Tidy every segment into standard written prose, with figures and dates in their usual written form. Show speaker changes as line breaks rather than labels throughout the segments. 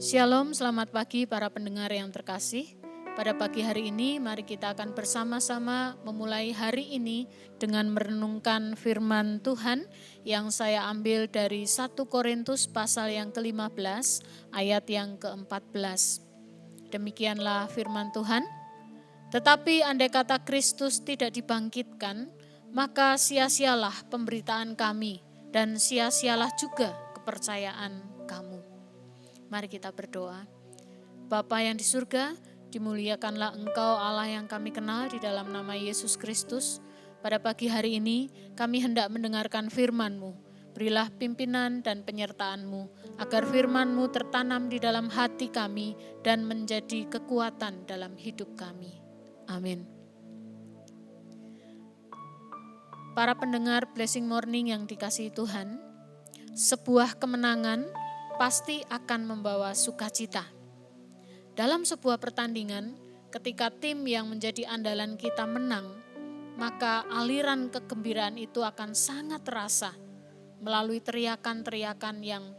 Shalom, selamat pagi para pendengar yang terkasih. Pada pagi hari ini, mari kita akan bersama-sama memulai hari ini dengan merenungkan firman Tuhan yang saya ambil dari 1 Korintus pasal yang ke-15, ayat yang ke-14. Demikianlah firman Tuhan. Tetapi andai kata Kristus tidak dibangkitkan, maka sia-sialah pemberitaan kami dan sia-sialah juga kepercayaan kamu. Mari kita berdoa. Bapa yang di surga, dimuliakanlah Engkau Allah yang kami kenal di dalam nama Yesus Kristus. Pada pagi hari ini kami hendak mendengarkan firman-Mu. Berilah pimpinan dan penyertaan-Mu, agar firman-Mu tertanam di dalam hati kami dan menjadi kekuatan dalam hidup kami. Amin. Para pendengar Blessing Morning yang dikasihi Tuhan, sebuah kemenangan pasti akan membawa sukacita. Dalam sebuah pertandingan, ketika tim yang menjadi andalan kita menang, maka aliran kegembiraan itu akan sangat terasa melalui teriakan-teriakan yang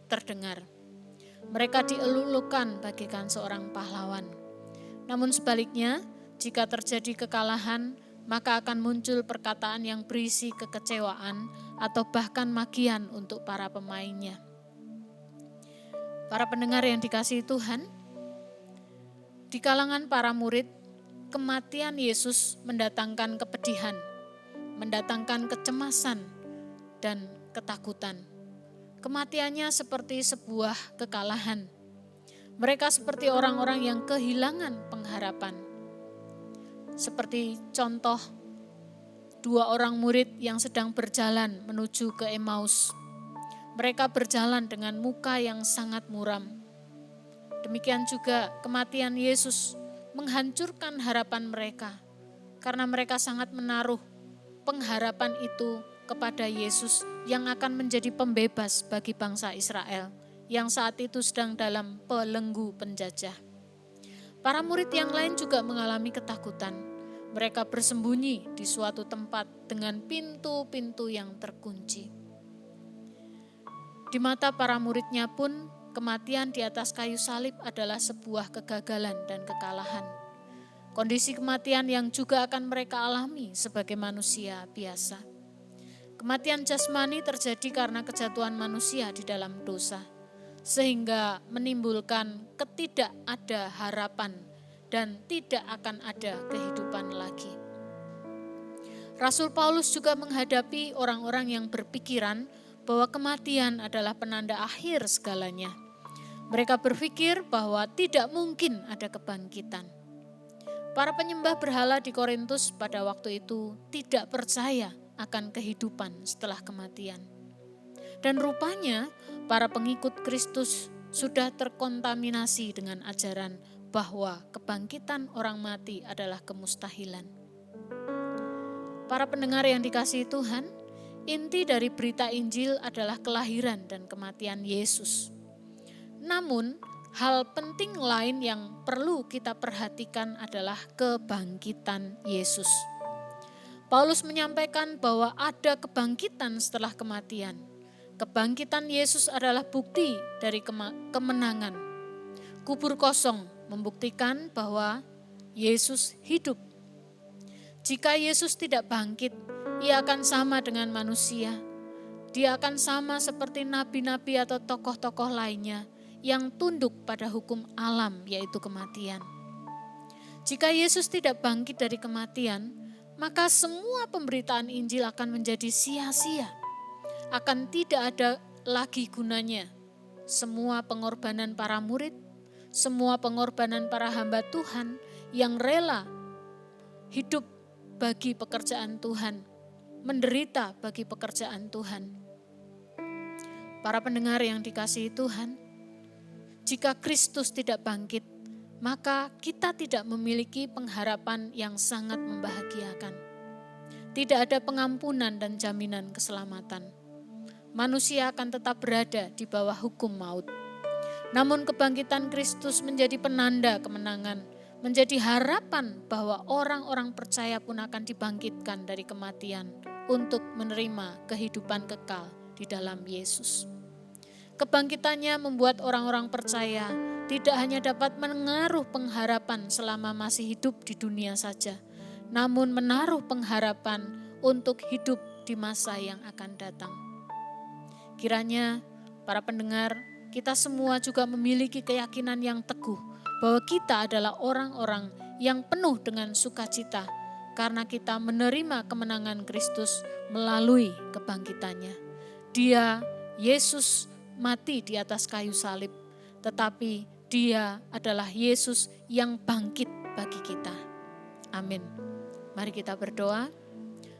terdengar. Mereka dielulukan bagaikan seorang pahlawan. Namun sebaliknya, jika terjadi kekalahan, maka akan muncul perkataan yang berisi kekecewaan atau bahkan makian untuk para pemainnya. Para pendengar yang dikasihi Tuhan, di kalangan para murid, kematian Yesus mendatangkan kepedihan, mendatangkan kecemasan dan ketakutan. Kematiannya seperti sebuah kekalahan. Mereka seperti orang-orang yang kehilangan pengharapan. Seperti contoh dua orang murid yang sedang berjalan menuju ke Emmaus. Mereka berjalan dengan muka yang sangat muram. Demikian juga kematian Yesus menghancurkan harapan mereka, karena mereka sangat menaruh pengharapan itu kepada Yesus yang akan menjadi pembebas bagi bangsa Israel yang saat itu sedang dalam belenggu penjajah. Para murid yang lain juga mengalami ketakutan. Mereka bersembunyi di suatu tempat dengan pintu-pintu yang terkunci. Di mata para muridnya pun, kematian di atas kayu salib adalah sebuah kegagalan dan kekalahan. Kondisi kematian yang juga akan mereka alami sebagai manusia biasa. Kematian jasmani terjadi karena kejatuhan manusia di dalam dosa, sehingga menimbulkan ketidakada harapan dan tidak akan ada kehidupan lagi. Rasul Paulus juga menghadapi orang-orang yang berpikiran bahwa kematian adalah penanda akhir segalanya. Mereka berpikir bahwa tidak mungkin ada kebangkitan. Para penyembah berhala di Korintus pada waktu itu tidak percaya akan kehidupan setelah kematian. Dan rupanya para pengikut Kristus sudah terkontaminasi dengan ajaran bahwa kebangkitan orang mati adalah kemustahilan. Para pendengar yang dikasihi Tuhan, inti dari berita Injil adalah kelahiran dan kematian Yesus. Namun, hal penting lain yang perlu kita perhatikan adalah kebangkitan Yesus. Paulus menyampaikan bahwa ada kebangkitan setelah kematian. Kebangkitan Yesus adalah bukti dari kemenangan. Kubur kosong membuktikan bahwa Yesus hidup. Jika Yesus tidak bangkit, Ia akan sama dengan manusia. Dia akan sama seperti nabi-nabi atau tokoh-tokoh lainnya yang tunduk pada hukum alam, yaitu kematian. Jika Yesus tidak bangkit dari kematian, maka semua pemberitaan Injil akan menjadi sia-sia. Akan tidak ada lagi gunanya. Semua pengorbanan para murid, semua pengorbanan para hamba Tuhan yang rela hidup bagi pekerjaan Tuhan, menderita bagi pekerjaan Tuhan. Para pendengar yang dikasihi Tuhan, jika Kristus tidak bangkit, maka kita tidak memiliki pengharapan yang sangat membahagiakan. Tidak ada pengampunan dan jaminan keselamatan. Manusia akan tetap berada di bawah hukum maut. Namun kebangkitan Kristus menjadi penanda kemenangan, menjadi harapan bahwa orang-orang percaya pun akan dibangkitkan dari kematian untuk menerima kehidupan kekal di dalam Yesus. Kebangkitannya membuat orang-orang percaya tidak hanya dapat menaruh pengharapan selama masih hidup di dunia saja, namun menaruh pengharapan untuk hidup di masa yang akan datang. Kiranya para pendengar, kita semua juga memiliki keyakinan yang teguh bahwa kita adalah orang-orang yang penuh dengan sukacita karena kita menerima kemenangan Kristus melalui kebangkitannya. Dia, Yesus, mati di atas kayu salib, tetapi Dia adalah Yesus yang bangkit bagi kita. Amin. Mari kita berdoa.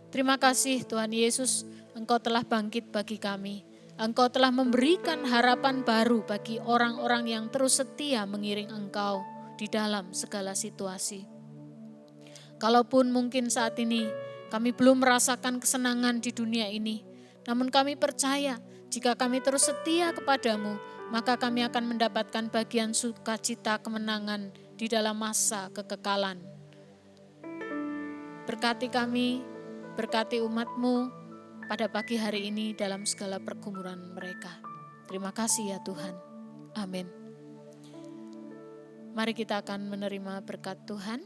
Terima kasih Tuhan Yesus, Engkau telah bangkit bagi kami. Engkau telah memberikan harapan baru bagi orang-orang yang terus setia mengiring Engkau di dalam segala situasi. Kalaupun mungkin saat ini kami belum merasakan kesenangan di dunia ini, namun kami percaya jika kami terus setia kepadamu, maka kami akan mendapatkan bagian sukacita kemenangan di dalam masa kekekalan. Berkati kami, berkati umat-Mu pada pagi hari ini dalam segala pergumulan mereka. Terima kasih ya Tuhan. Amin. Mari kita akan menerima berkat Tuhan.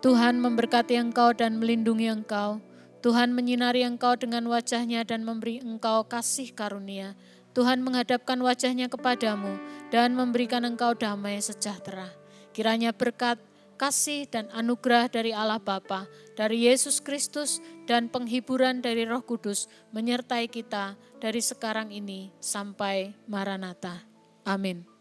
Tuhan memberkati engkau dan melindungi engkau. Tuhan menyinari engkau dengan wajah-Nya dan memberi engkau kasih karunia. Tuhan menghadapkan wajah-Nya kepadamu dan memberikan engkau damai sejahtera. Kiranya berkat, kasih dan anugerah dari Allah Bapa, dari Yesus Kristus dan penghiburan dari Roh Kudus menyertai kita dari sekarang ini sampai Maranatha. Amin.